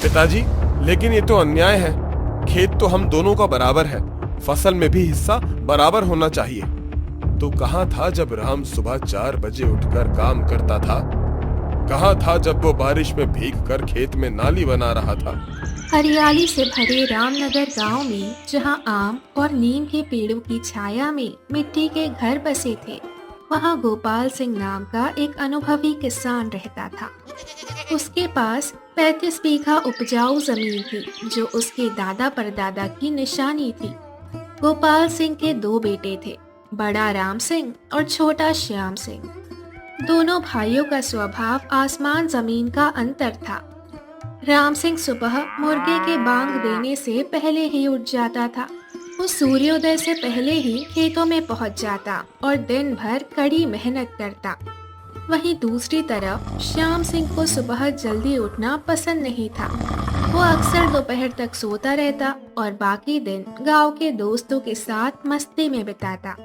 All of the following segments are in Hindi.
पिताजी, लेकिन ये तो अन्याय है। खेत तो हम दोनों का बराबर है, फसल में भी हिस्सा बराबर होना चाहिए। तो कहाँ था जब राम सुबह 4 बजे उठकर काम करता था? कहाँ था जब वो बारिश में भीगकर खेत में नाली बना रहा था? हरियाली से भरे रामनगर गांव में जहां आम और नीम के पेड़ों की छाया में मिट्टी के घर बसे थे, वहां गोपाल सिंह नाम का एक अनुभवी किसान रहता था। उसके पास 35 बीघा उपजाऊ जमीन थी, जो उसके दादा परदादा की निशानी थी। गोपाल सिंह के 2 बेटे थे, बड़ा राम सिंह और छोटा श्याम सिंह। दोनों भाइयों का स्वभाव आसमान जमीन का अंतर था। राम सिंह सुबह मुर्गे के बांग देने से पहले ही उठ जाता था। वो सूर्योदय से पहले ही खेतों में पहुंच जाता और दिन भर कड़ी मेहनत करता। वहीं दूसरी तरफ श्याम सिंह को सुबह जल्दी उठना पसंद नहीं था। वो अक्सर दोपहर तक सोता रहता और बाकी दिन गांव के दोस्तों के साथ मस्ती में बिताता।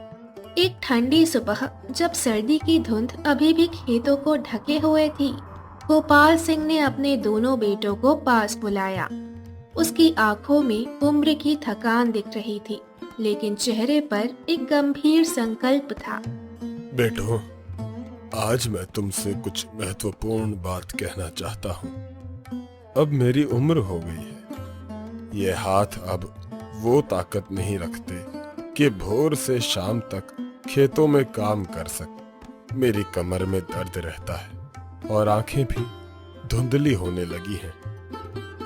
एक ठंडी सुबह जब सर्दी की धुंध अभी भी खेतों को ढके हुए थी, गोपाल सिंह ने अपने दोनों बेटों को पास बुलाया। उसकी आंखों में उम्र की थकान दिख रही थी, लेकिन चेहरे पर एक गंभीर संकल्प था। बेटो, आज मैं तुमसे कुछ महत्वपूर्ण बात कहना चाहता हूँ। अब मेरी उम्र हो गई है। ये हाथ अब वो ताकत नहीं रखते कि भोर से शाम तक खेतों में काम कर सके। मेरी कमर में दर्द रहता है और आंखें भी धुंधली होने लगी हैं।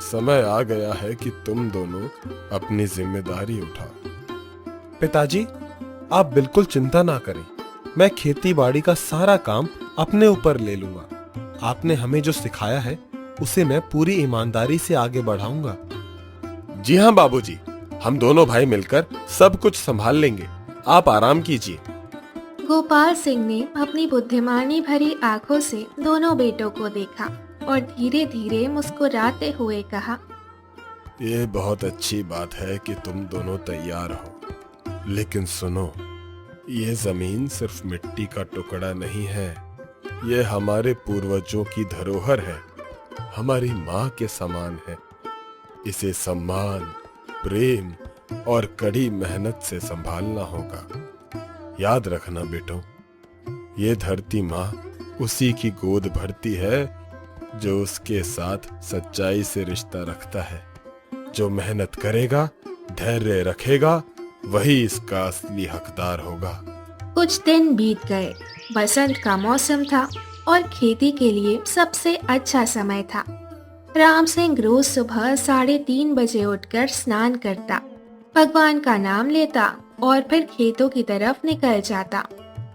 समय आ गया है कि तुम दोनों अपनी जिम्मेदारी उठाओ। पिताजी, आप बिल्कुल चिंता ना करें। मैं खेती बाड़ी का सारा काम अपने ऊपर ले लूंगा। आपने हमें जो सिखाया है उसे मैं पूरी ईमानदारी से आगे बढ़ाऊंगा। जी हाँ बाबूजी, हम दोनों भाई मिलकर सब कुछ संभाल लेंगे। आप आराम कीजिए। गोपाल सिंह ने अपनी बुद्धिमानी भरी आंखों से दोनों बेटों को देखा और धीरे धीरे मुस्कुराते हुए कहा, ये बहुत अच्छी बात है कि तुम दोनों तैयार हो, लेकिन सुनो, ये जमीन सिर्फ मिट्टी का टुकड़ा नहीं है। ये हमारे पूर्वजों की धरोहर है, हमारी माँ के समान है। इसे सम्मान, प्रेम और कड़ी मेहनत से संभालना होगा। याद रखना बेटो, ये धरती माँ उसी की गोद भरती है जो उसके साथ सच्चाई से रिश्ता रखता है। जो मेहनत करेगा, धैर्य रखेगा, वही इसका असली हकदार होगा। कुछ दिन बीत गए। बसंत का मौसम था और खेती के लिए सबसे अच्छा समय था। राम सिंह रोज सुबह 3:30 बजे उठकर स्नान करता, भगवान का नाम लेता और फिर खेतों की तरफ निकल जाता।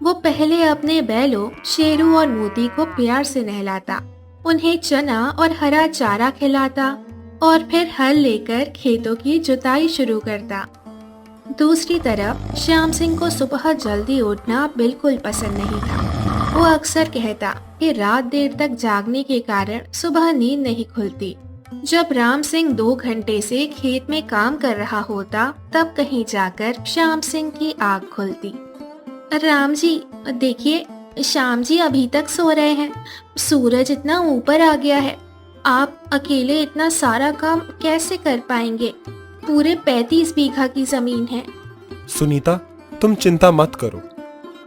वो पहले अपने बैलों शेरू और मोती को प्यार से नहलाता, उन्हें चना और हरा चारा खिलाता और फिर हल लेकर खेतों की जुताई शुरू करता। दूसरी तरफ श्याम सिंह को सुबह जल्दी उठना बिल्कुल पसंद नहीं था। वो अक्सर कहता कि रात देर तक जागने के कारण सुबह नींद नहीं खुलती। जब राम सिंह 2 घंटे से खेत में काम कर रहा होता, तब कहीं जाकर श्याम सिंह की आँख खुलती। राम जी देखिए, श्याम जी अभी तक सो रहे हैं। सूरज इतना ऊपर आ गया है। आप अकेले इतना सारा काम कैसे कर पाएंगे? पूरे 35 बीघा की जमीन है। सुनीता, तुम चिंता मत करो।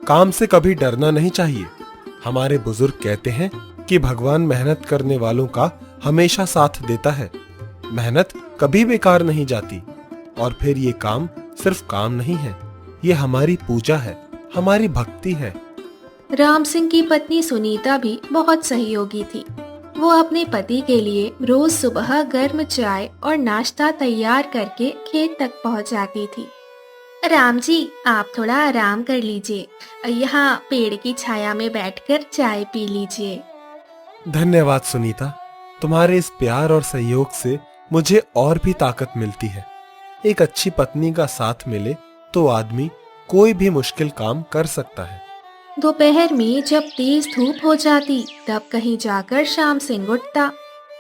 काम से कभी डरना नहीं चाहिए। हमारे बुजुर्ग कहते हैं कि भगवान मेहनत करने वालों का हमेशा साथ देता है। मेहनत कभी बेकार नहीं जाती। और फिर ये काम सिर्फ काम नहीं है, ये हमारी पूजा है, हमारी भक्ति है। राम सिंह की पत्नी सुनीता भी बहुत सहयोगी थी। वो अपने पति के लिए रोज सुबह गर्म चाय और नाश्ता तैयार करके खेत तक पहुंच जाती थी। राम जी, आप थोड़ा आराम कर लीजिए, यहाँ पेड़ की छाया में बैठकर चाय पी लीजिए। धन्यवाद सुनीता, तुम्हारे इस प्यार और सहयोग से मुझे और भी ताकत मिलती है। एक अच्छी पत्नी का साथ मिले तो आदमी कोई भी मुश्किल काम कर सकता है। दोपहर में जब तेज धूप हो जाती, तब कहीं जाकर श्याम सिंह उठता।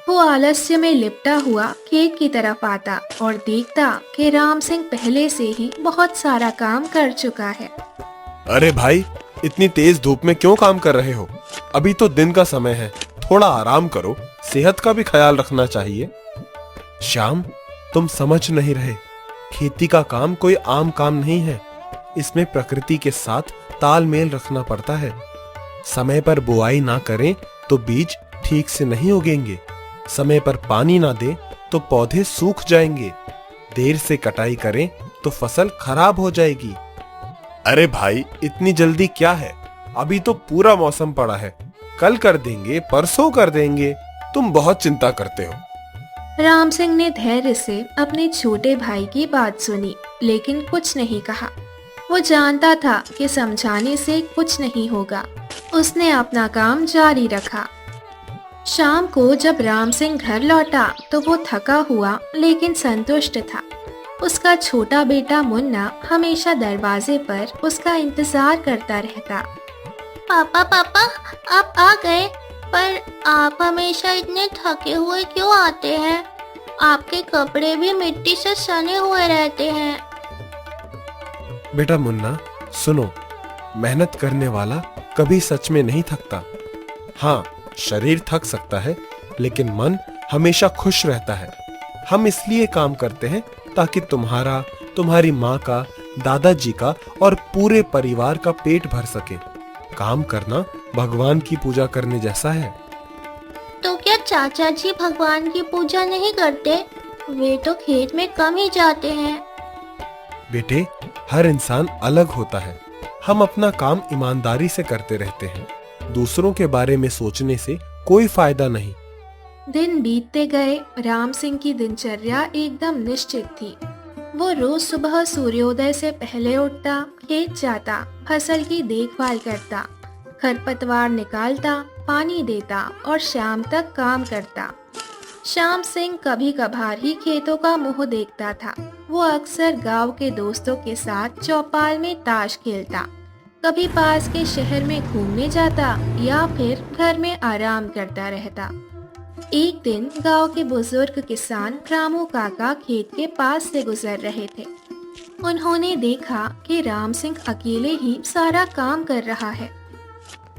वो आलस्य में लिपटा हुआ खेत की तरफ आता और देखता कि राम सिंह पहले से ही बहुत सारा काम कर चुका है। अरे भाई, इतनी तेज धूप में क्यों काम कर रहे हो? अभी तो दिन का समय है, थोड़ा आराम करो, सेहत का भी ख्याल रखना चाहिए। श्याम, तुम समझ नहीं रहे। खेती का काम कोई आम काम नहीं है। इसमें प्रकृति के साथ तालमेल रखना पड़ता है। समय पर बुआई ना करें तो बीज ठीक से नहीं उगेंगे। समय पर पानी ना दें तो पौधे सूख जाएंगे। देर से कटाई करें तो फसल खराब हो जाएगी। अरे भाई, इतनी जल्दी क्या है? अभी तो पूरा मौसम पड़ा है। कल कर देंगे, परसों कर देंगे। तुम बहुत चिंता करते हो। राम सिंह ने धैर्य से अपने छोटे भाई की बात सुनी, लेकिन कुछ नहीं कहा। वो जानता था कि समझाने से कुछ नहीं होगा। उसने अपना काम जारी रखा। शाम को जब राम सिंह घर लौटा तो वो थका हुआ लेकिन संतुष्ट था। उसका छोटा बेटा मुन्ना हमेशा दरवाजे पर उसका इंतजार करता रहता। पापा पापा, आप आ गए, पर आप हमेशा इतने थके हुए क्यों आते हैं? आपके कपड़े भी मिट्टी से सने हुए रहते हैं। बेटा मुन्ना, सुनो, मेहनत करने वाला कभी सच में नहीं थकता। हाँ, शरीर थक सकता है, लेकिन मन हमेशा खुश रहता है। हम इसलिए काम करते हैं ताकि तुम्हारा, तुम्हारी माँ का, दादाजी का और पूरे परिवार का पेट भर सके। काम करना भगवान की पूजा करने जैसा है। तो क्या चाचा जी भगवान की पूजा नहीं करते? वे तो खेत में कम ही जाते हैं। बेटे, हर इंसान अलग होता है। हम अपना काम ईमानदारी से करते रहते हैं। दूसरों के बारे में सोचने से कोई फायदा नहीं। दिन बीतते गए। राम सिंह की दिनचर्या एकदम निश्चित थी। वो रोज सुबह सूर्योदय से पहले उठता, खेत जाता, फसल की देखभाल करता, खरपतवार निकालता, पानी देता और शाम तक काम करता। श्याम सिंह कभी कभार ही खेतों का मुंह देखता था। वो अक्सर गांव के दोस्तों के साथ चौपाल में ताश खेलता, कभी पास के शहर में घूमने जाता या फिर घर में आराम करता रहता। एक दिन गांव के बुजुर्ग किसान रामू काका खेत के पास से गुजर रहे थे। उन्होंने देखा कि राम सिंह अकेले ही सारा काम कर रहा है।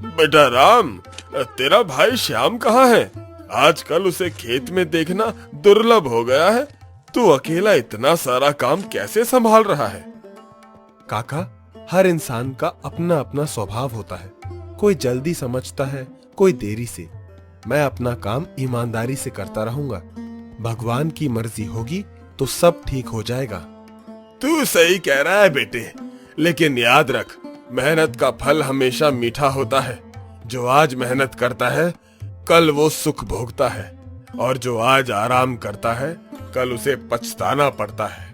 बेटा राम, तेरा भाई श्याम कहाँ है? आजकल उसे खेत में देखना दुर्लभ हो गया है। तू अकेला इतना सारा काम कैसे संभाल रहा है? काका, हर इंसान का अपना अपना स्वभाव होता है। कोई जल्दी समझता है, कोई देरी से। मैं अपना काम ईमानदारी से करता रहूंगा। भगवान की मर्जी होगी तो सब ठीक हो जाएगा। तू सही कह रहा है बेटे, लेकिन याद रख, मेहनत का फल हमेशा मीठा होता है। जो आज मेहनत करता है, कल वो सुख भोगता है, और जो आज आराम करता है, कल उसे पछताना पड़ता है।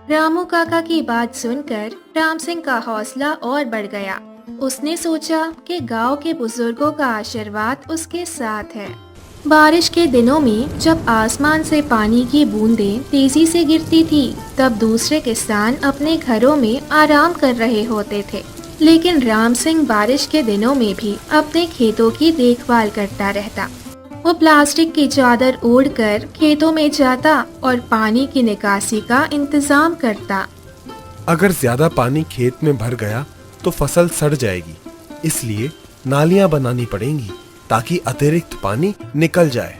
रामू काका की बात सुनकर राम सिंह का हौसला और बढ़ गया। उसने सोचा कि गांव के बुजुर्गों का आशीर्वाद उसके साथ है। बारिश के दिनों में जब आसमान से पानी की बूंदें तेजी से गिरती थी, तब दूसरे किसान अपने घरों में आराम कर रहे होते थे, लेकिन राम सिंह बारिश के दिनों में भी अपने खेतों की देखभाल करता रहता। वो प्लास्टिक की चादर ओढ़कर खेतों में जाता और पानी की निकासी का इंतजाम करता। अगर ज्यादा पानी खेत में भर गया तो फसल सड़ जाएगी, इसलिए नालियां बनानी पड़ेंगी ताकि अतिरिक्त पानी निकल जाए।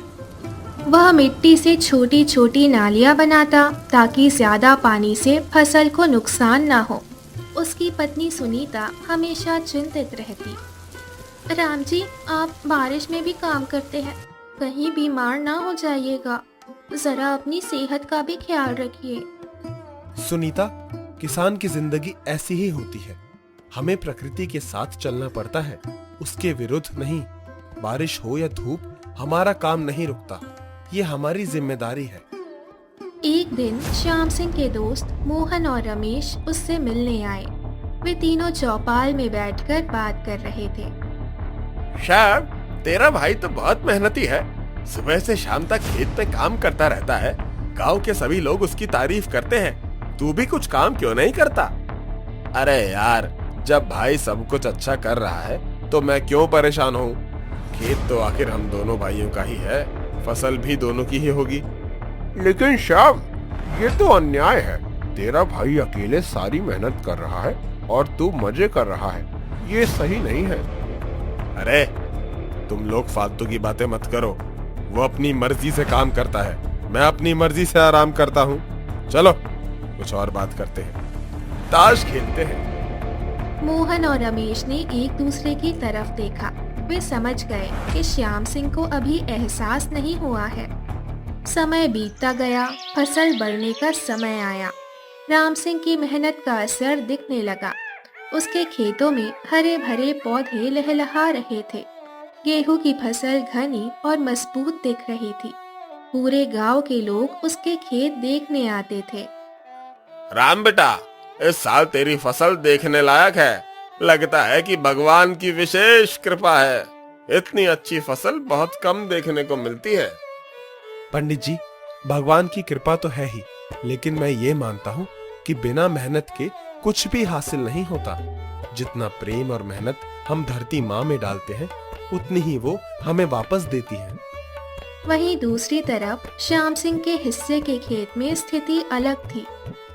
वह मिट्टी से छोटी छोटी नालियां बनाता ताकि ज्यादा पानी से फसल को नुकसान ना हो। उसकी पत्नी सुनीता हमेशा चिंतित रहती। राम जी, आप बारिश में भी काम करते हैं, कहीं बीमार ना हो जाइएगा। जरा अपनी सेहत का भी ख्याल रखिए। सुनीता, किसान की जिंदगी ऐसी ही होती है। हमें प्रकृति के साथ चलना पड़ता है, उसके विरुद्ध नहीं। बारिश हो या धूप, हमारा काम नहीं रुकता। ये हमारी जिम्मेदारी है। एक दिन श्याम सिंह के दोस्त मोहन और रमेश उससे मिलने आए। वे तीनों चौपाल में बैठकर बात कर रहे थे। श्याम, तेरा भाई तो बहुत मेहनती है। सुबह से शाम तक खेत में काम करता रहता है। गांव के सभी लोग उसकी तारीफ करते हैं। तू भी कुछ काम क्यों नहीं करता? अरे यार, जब भाई सब कुछ अच्छा कर रहा है तो मैं क्यों परेशान हूँ? खेत तो आखिर हम दोनों भाइयों का ही है, फसल भी दोनों की ही होगी। लेकिन श्याम, ये तो अन्याय है। तेरा भाई अकेले सारी मेहनत कर रहा है और तू मजे कर रहा है। ये सही नहीं है। अरे तुम लोग फालतू की बातें मत करो। वो अपनी मर्जी से काम करता है, मैं अपनी मर्जी से आराम करता हूँ। चलो कुछ और बात करते हैं, ताश खेलते हैं। मोहन और रमेश ने एक दूसरे की तरफ देखा। वे समझ गए कि श्याम सिंह को अभी एहसास नहीं हुआ है। समय बीतता गया, फसल बढ़ने का समय आया। राम सिंह की मेहनत का असर दिखने लगा। उसके खेतों में हरे भरे पौधे लहलहा रहे थे। गेहूं की फसल घनी और मजबूत दिख रही थी। पूरे गांव के लोग उसके खेत देखने आते थे। राम बेटा, इस साल तेरी फसल देखने लायक है। लगता है कि भगवान की विशेष कृपा है। इतनी अच्छी फसल बहुत कम देखने को मिलती है। पंडित जी, भगवान की कृपा तो है ही, लेकिन मैं ये मानता हूँ कि बिना मेहनत के कुछ भी हासिल नहीं होता। जितना प्रेम और मेहनत हम धरती माँ में डालते हैं, उतनी ही वो हमें वापस देती है। वहीं दूसरी तरफ श्याम सिंह के हिस्से के खेत में स्थिति अलग थी।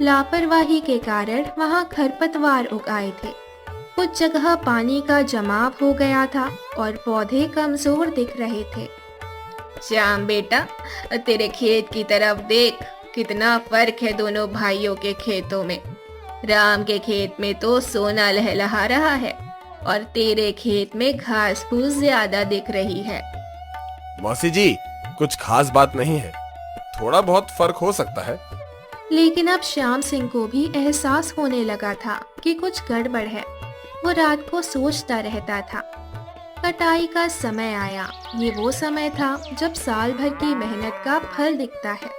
लापरवाही के कारण वहां खरपतवार उग आए थे। कुछ जगह पानी का जमाव हो गया था और पौधे कमजोर दिख रहे थे। श्याम बेटा, तेरे खेत की तरफ देख, कितना फर्क है दोनों भाइयों के खेतों में। राम के खेत में तो सोना लहलहा रहा है और तेरे खेत में घास फूस ज्यादा दिख रही है। मौसी जी, कुछ खास बात नहीं है, थोड़ा बहुत फर्क हो सकता है। लेकिन अब श्याम सिंह को भी एहसास होने लगा था कि कुछ गड़बड़ है। वो रात को सोचता रहता था। कटाई का समय आया। ये वो समय था जब साल भर की मेहनत का फल दिखता है।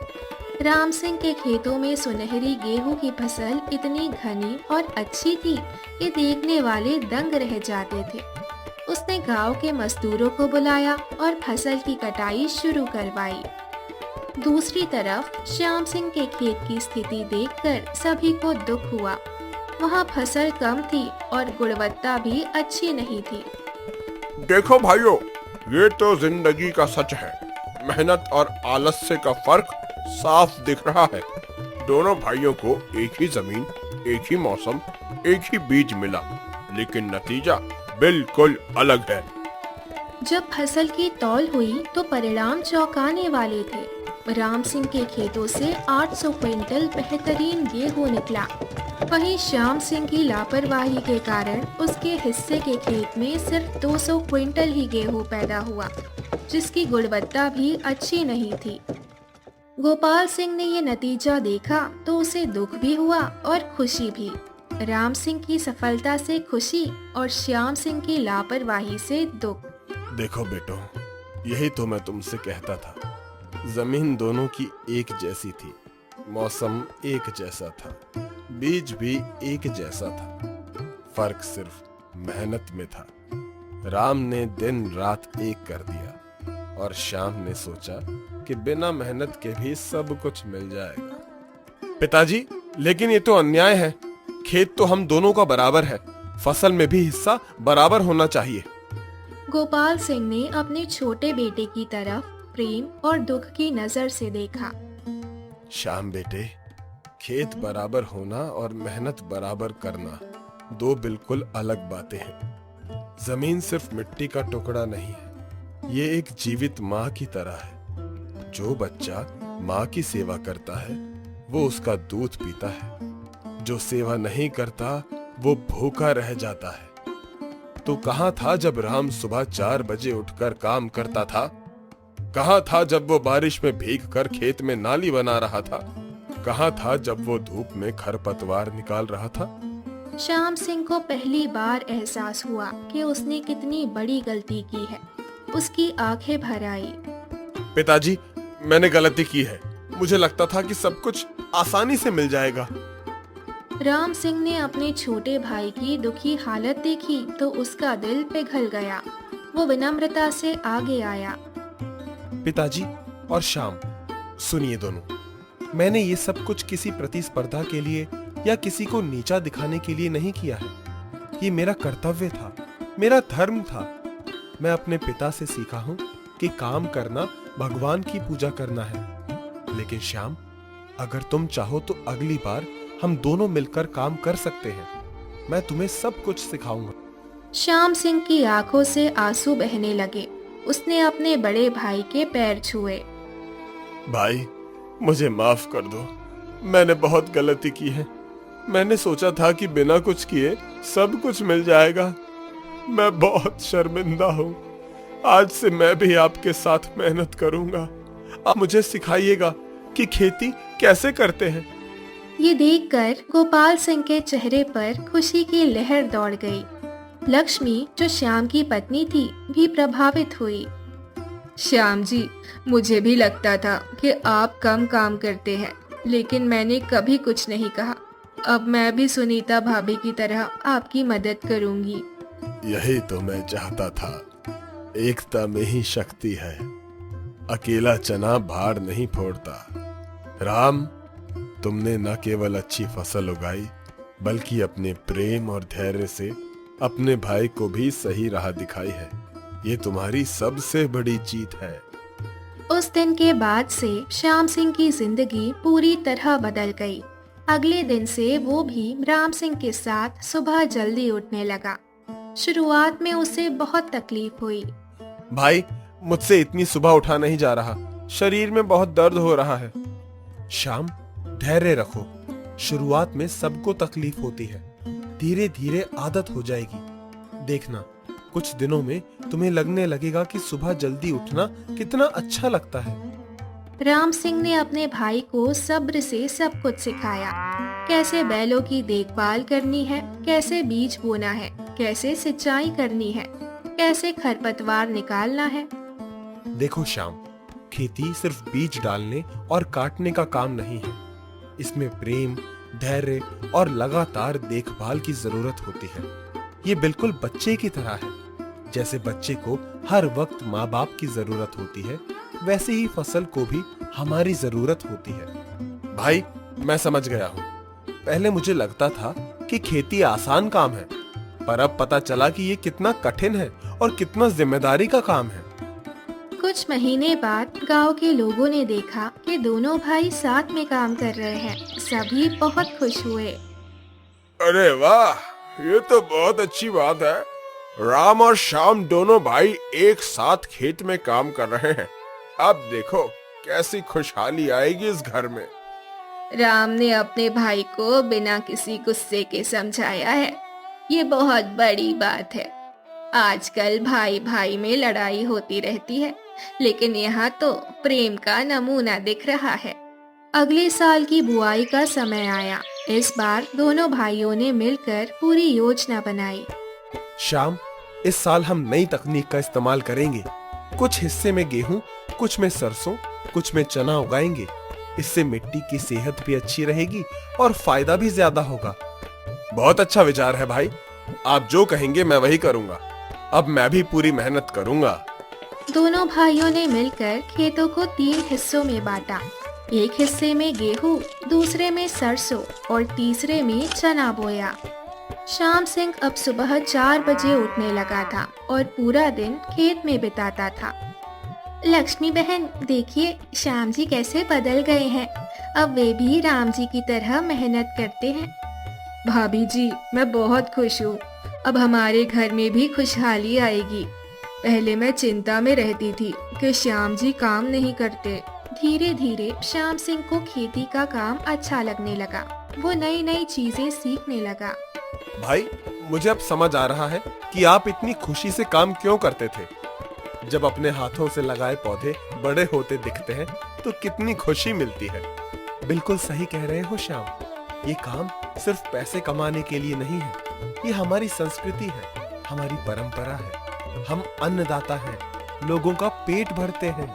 राम सिंह के खेतों में सुनहरी गेहूं की फसल इतनी घनी और अच्छी थी कि देखने वाले दंग रह जाते थे। उसने गांव के मजदूरों को बुलाया और फसल की कटाई शुरू करवाई। दूसरी तरफ श्याम सिंह के खेत की स्थिति देखकर सभी को दुख हुआ। वहाँ फसल कम थी और गुणवत्ता भी अच्छी नहीं थी। देखो भाइयों, ये तो जिंदगी का सच है। मेहनत और आलस्य का फर्क साफ दिख रहा है। दोनों भाइयों को एक ही जमीन, एक ही मौसम, एक ही बीज मिला, लेकिन नतीजा बिल्कुल अलग है। जब फसल की तौल हुई तो परिणाम चौंकाने वाले थे। राम सिंह के खेतों से 800 क्विंटल बेहतरीन गेहूं निकला। वहीं श्याम सिंह की लापरवाही के कारण उसके हिस्से के खेत में सिर्फ 200 क्विंटल ही गेहूं पैदा हुआ, जिसकी गुणवत्ता भी अच्छी नहीं थी। गोपाल सिंह ने ये नतीजा देखा तो उसे दुख भी हुआ और खुशी भी। राम सिंह की सफलता से खुशी और श्याम सिंह की लापरवाही से दुख। देखो बेटो, यही तो मैं तुमसे कहता था। जमीन दोनों की एक जैसी थी, मौसम एक जैसा था, बीज भी एक जैसा था। फर्क सिर्फ मेहनत में था। राम ने दिन रात एक कर दिया और श्याम ने सोचा कि बिना मेहनत के भी सब कुछ मिल जाएगा। पिताजी, लेकिन ये तो अन्याय है। खेत तो हम दोनों का बराबर है, फसल में भी हिस्सा बराबर होना चाहिए। गोपाल सिंह ने अपने छोटे बेटे की तरफ प्रेम और दुख की नजर से देखा। श्याम बेटे, खेत बराबर होना और मेहनत बराबर करना दो बिल्कुल अलग बातें हैं। जमीन सिर्फ मिट्टी का टुकड़ा नहीं है, ये एक जीवित माँ की तरह है। जो बच्चा माँ की सेवा करता है वो उसका दूध पीता है। जो सेवा नहीं करता वो भूखा रह जाता है। तो कहाँ था जब राम सुबह 4 बजे उठकर काम करता था? कहाँ था जब वो बारिश में भीग कर खेत में नाली बना रहा था? कहाँ था जब वो धूप में खरपतवार निकाल रहा था? श्याम सिंह को पहली बार एहसास हुआ कि उसने कितनी बड़ी गलती की है। उसकी आंखें भर आई। पिताजी, मैंने गलती की है। मुझे लगता था कि सब कुछ आसानी से मिल जाएगा। राम सिंह ने अपने छोटे भाई की दुखी हालत देखी तो उसका दिल पिघल गया। वो विनम्रता से आगे आया। पिताजी और श्याम, सुनिए दोनों, मैंने ये सब कुछ किसी प्रतिस्पर्धा के लिए या किसी को नीचा दिखाने के लिए नहीं किया है। ये मेरा कर्तव्य था, मेरा धर्म था। मैं अपने पिता से सीखा हूँ कि काम करना भगवान की पूजा करना है। लेकिन श्याम, अगर तुम चाहो तो अगली बार हम दोनों मिलकर काम कर सकते हैं। मैं तुम्हें सब कुछ सिखाऊंगा। श्याम सिंह की आंखों से आंसू बहने लगे। उसने अपने बड़े भाई के पैर छुए। भाई, मुझे माफ कर दो। मैंने बहुत गलती की है। मैंने सोचा था कि बिना कुछ किए सब कुछ मिल जाएगा। मैं बहुत शर्मिंदा हूँ। आज से मैं भी आपके साथ मेहनत करूंगा। आप मुझे सिखाइएगा कि खेती कैसे करते हैं। ये देखकर गोपाल सिंह के चेहरे पर खुशी की लहर दौड़ गई। लक्ष्मी, जो श्याम की पत्नी थी, भी प्रभावित हुई। श्याम जी, मुझे भी लगता था कि आप कम काम करते हैं, लेकिन मैंने कभी कुछ नहीं कहा। अब मैं भी सुनीता भाभी की तरह आपकी मदद करूंगी। यही तो मैं चाहता था। एकता में ही शक्ति है। अकेला चना भार नहीं फोड़ता। राम, तुमने न केवल अच्छी फसल उगाई, बल्कि अपने प्रेम और धैर्य से अपने भाई को भी सही राह दिखाई है। ये तुम्हारी सबसे बड़ी जीत है। उस दिन के बाद से श्याम सिंह की जिंदगी पूरी तरह बदल गई। अगले दिन से वो भी राम सिंह के साथ सुबह जल्दी उठने लगा। शुरुआत में उसे बहुत तकलीफ हुई। भाई, मुझसे इतनी सुबह उठा नहीं जा रहा। शरीर में बहुत दर्द हो रहा है। श्याम, धैर्य रखो। शुरुआत में सबको तकलीफ होती है। धीरे धीरे आदत हो जाएगी। देखना, कुछ दिनों में तुम्हें लगने लगेगा कि सुबह जल्दी उठना कितना अच्छा लगता है। राम सिंह ने अपने भाई को सब्र से सब कुछ सिखाया। कैसे बैलों की देखभाल करनी है, कैसे बीज बोना है, कैसे सिंचाई करनी है, कैसे खरपतवार निकालना है। देखो श्याम, खेती सिर्फ बीज डालने और काटने का काम नहीं है। इसमें प्रेम, धैर्य और लगातार देखभाल की जरूरत होती है। ये बिल्कुल बच्चे की तरह है। जैसे बच्चे को हर वक्त माँ बाप की जरूरत होती है, वैसे ही फसल को भी हमारी जरूरत होती है। भाई, मैं समझ गया हूँ। पहले मुझे लगता था कि खेती आसान काम है, पर अब पता चला कि ये कितना कठिन है और कितना जिम्मेदारी का काम है। कुछ महीने बाद गांव के लोगों ने देखा कि दोनों भाई साथ में काम कर रहे हैं। सभी बहुत खुश हुए। अरे वाह, ये तो बहुत अच्छी बात है। राम और श्याम दोनों भाई एक साथ खेत में काम कर रहे हैं। अब देखो कैसी खुशहाली आएगी इस घर में। राम ने अपने भाई को बिना किसी गुस्से के समझाया है। ये बहुत बड़ी बात है। आजकल भाई भाई में लड़ाई होती रहती है, लेकिन यहाँ तो प्रेम का नमूना दिख रहा है। अगले साल की बुआई का समय आया। इस बार दोनों भाइयों ने मिलकर पूरी योजना बनाई। श्याम, इस साल हम नई तकनीक का इस्तेमाल करेंगे। कुछ हिस्से में गेहूं, कुछ में सरसों, कुछ में चना उगाएंगे। इससे मिट्टी की सेहत भी अच्छी रहेगी और फायदा भी ज्यादा होगा। बहुत अच्छा विचार है भाई। आप जो कहेंगे मैं वही करूंगा। अब मैं भी पूरी मेहनत करूंगा। दोनों भाइयों ने मिलकर खेतों को 3 हिस्सों में बांटा। एक हिस्से में गेहूं, दूसरे में सरसों और तीसरे में चना बोया। श्याम सिंह अब सुबह 4 बजे उठने लगा था और पूरा दिन खेत में बिताता था। लक्ष्मी बहन, देखिए श्याम जी कैसे बदल गए हैं। अब वे भी राम जी की तरह मेहनत करते हैं। भाभी जी, मैं बहुत खुश हूँ। अब हमारे घर में भी खुशहाली आएगी। पहले मैं चिंता में रहती थी कि श्याम जी काम नहीं करते। धीरे धीरे श्याम सिंह को खेती का काम अच्छा लगने लगा। वो नई नई चीजें सीखने लगा। भाई, मुझे अब समझ आ रहा है कि आप इतनी खुशी से काम क्यों करते थे। जब अपने हाथों से लगाए पौधे बड़े होते दिखते हैं तो कितनी खुशी मिलती है। बिल्कुल सही कह रहे हो श्याम। ये काम सिर्फ पैसे कमाने के लिए नहीं है। ये हमारी संस्कृति है, हमारी परंपरा है। हम अन्नदाता हैं, लोगों का पेट भरते हैं।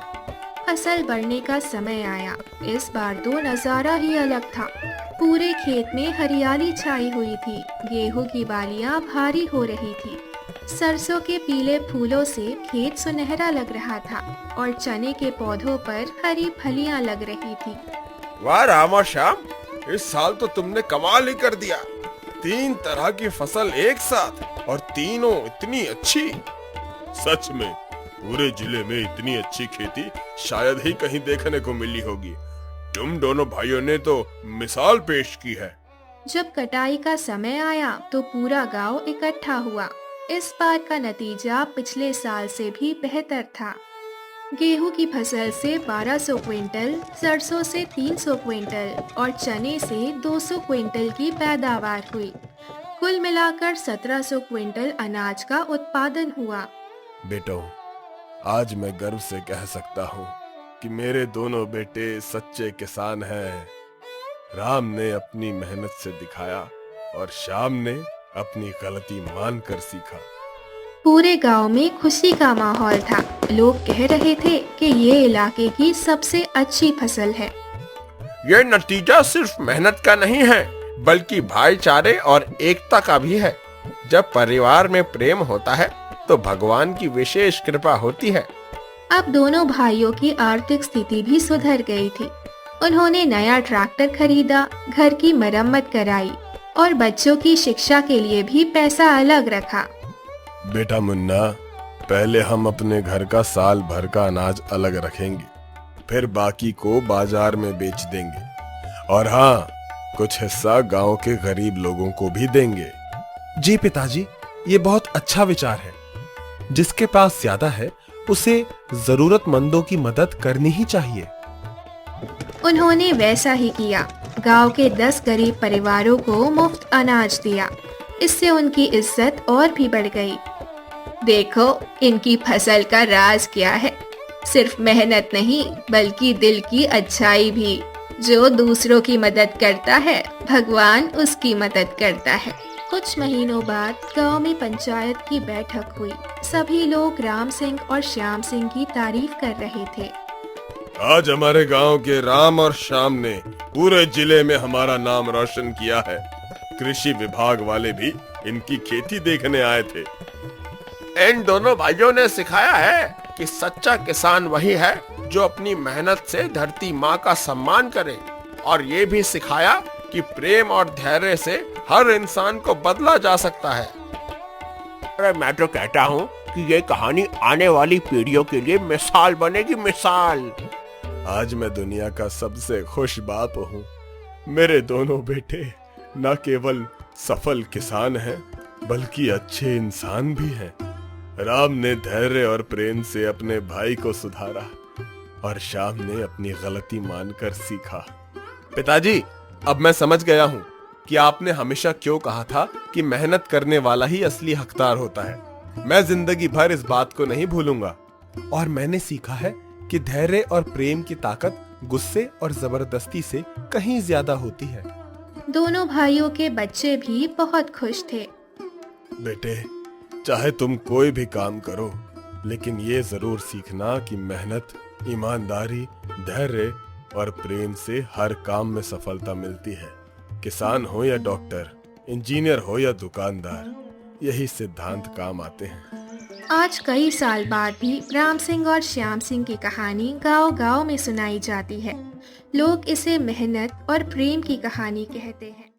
फसल बढ़ने का समय आया। इस बार तो नजारा ही अलग था। पूरे खेत में हरियाली छाई हुई थी। गेहूं की बालियां भारी हो रही थी। सरसों के पीले फूलों से खेत सुनहरा लग रहा था और चने के पौधों पर हरी फलियां लग रही थी। वाह राम और श्याम, इस साल तो तुमने कमाल ही कर दिया। 3 तरह की फसल एक साथ और तीनों इतनी अच्छी। सच में पूरे जिले में इतनी अच्छी खेती शायद ही कहीं देखने को मिली होगी। तुम दोनों भाइयों ने तो मिसाल पेश की है। जब कटाई का समय आया तो पूरा गांव इकट्ठा हुआ। इस बार का नतीजा पिछले साल से भी बेहतर था। गेहूं की फसल से 1200 क्विंटल, सरसों से 300 क्विंटल और चने से 200 क्विंटल की पैदावार हुई। कुल मिलाकर 1700 क्विंटल अनाज का उत्पादन हुआ। बेटों, आज मैं गर्व से कह सकता हूँ कि मेरे दोनों बेटे सच्चे किसान हैं। राम ने अपनी मेहनत से दिखाया और श्याम ने अपनी गलती मानकर सीखा। पूरे गांव में खुशी का माहौल था। लोग कह रहे थे कि ये इलाके की सबसे अच्छी फसल है। ये नतीजा सिर्फ मेहनत का नहीं है, बल्कि भाईचारे और एकता का भी है। जब परिवार में प्रेम होता है तो भगवान की विशेष कृपा होती है। अब दोनों भाइयों की आर्थिक स्थिति भी सुधर गई थी। उन्होंने नया ट्रैक्टर खरीदा, घर की मरम्मत कराई और बच्चों की शिक्षा के लिए भी पैसा अलग रखा। बेटा मुन्ना, पहले हम अपने घर का साल भर का अनाज अलग रखेंगे, फिर बाकी को बाजार में बेच देंगे और हाँ, कुछ हिस्सा गांव के गरीब लोगों को भी देंगे। जी पिताजी, ये बहुत अच्छा विचार है। जिसके पास ज्यादा है उसे जरूरतमंदों की मदद करनी ही चाहिए। उन्होंने वैसा ही किया। गांव के 10 गरीब परिवारों को मुफ्त अनाज दिया। इससे उनकी इज्जत और भी बढ़ गई। देखो, इनकी फसल का राज क्या है। सिर्फ मेहनत नहीं, बल्कि दिल की अच्छाई भी। जो दूसरों की मदद करता है, भगवान उसकी मदद करता है। कुछ महीनों बाद गांव में पंचायत की बैठक हुई। सभी लोग राम सिंह और श्याम सिंह की तारीफ कर रहे थे। आज हमारे गांव के राम और श्याम ने पूरे जिले में हमारा नाम रोशन किया है। कृषि विभाग वाले भी इनकी खेती देखने आए थे। इन दोनों भाइयों ने सिखाया है कि सच्चा किसान वही है जो अपनी मेहनत से धरती माँ का सम्मान करे, और ये भी सिखाया कि प्रेम और धैर्य से हर इंसान को बदला जा सकता है। अरे मैं तो कहता हूँ कि ये कहानी आने वाली पीढ़ियों के लिए मिसाल बनेगी, मिसाल। आज मैं दुनिया का सबसे खुश बाप हूँ। मेरे दोनों बेटे न केवल सफल किसान हैं, बल्कि अच्छे इंसान भी हैं। राम ने धैर्य और प्रेम से अपने भाई को सुधारा और श्याम ने अपनी गलती मानकर सीखा। पिताजी, अब मैं समझ गया हूँ कि आपने हमेशा क्यों कहा था कि मेहनत करने वाला ही असली हकदार होता है। मैं जिंदगी भर इस बात को नहीं भूलूंगा। और मैंने सीखा है कि धैर्य और प्रेम की ताकत गुस्से और जबरदस्ती से कहीं ज्यादा होती है। दोनों भाइयों के बच्चे भी बहुत खुश थे। बेटे, चाहे तुम कोई भी काम करो, लेकिन ये जरूर सीखना कि मेहनत, ईमानदारी, धैर्य और प्रेम से हर काम में सफलता मिलती है। किसान हो या डॉक्टर, इंजीनियर हो या दुकानदार, यही सिद्धांत काम आते हैं। आज कई साल बाद भी राम सिंह और श्याम सिंह की कहानी गांव-गांव में सुनाई जाती है। लोग इसे मेहनत और प्रेम की कहानी कहते हैं।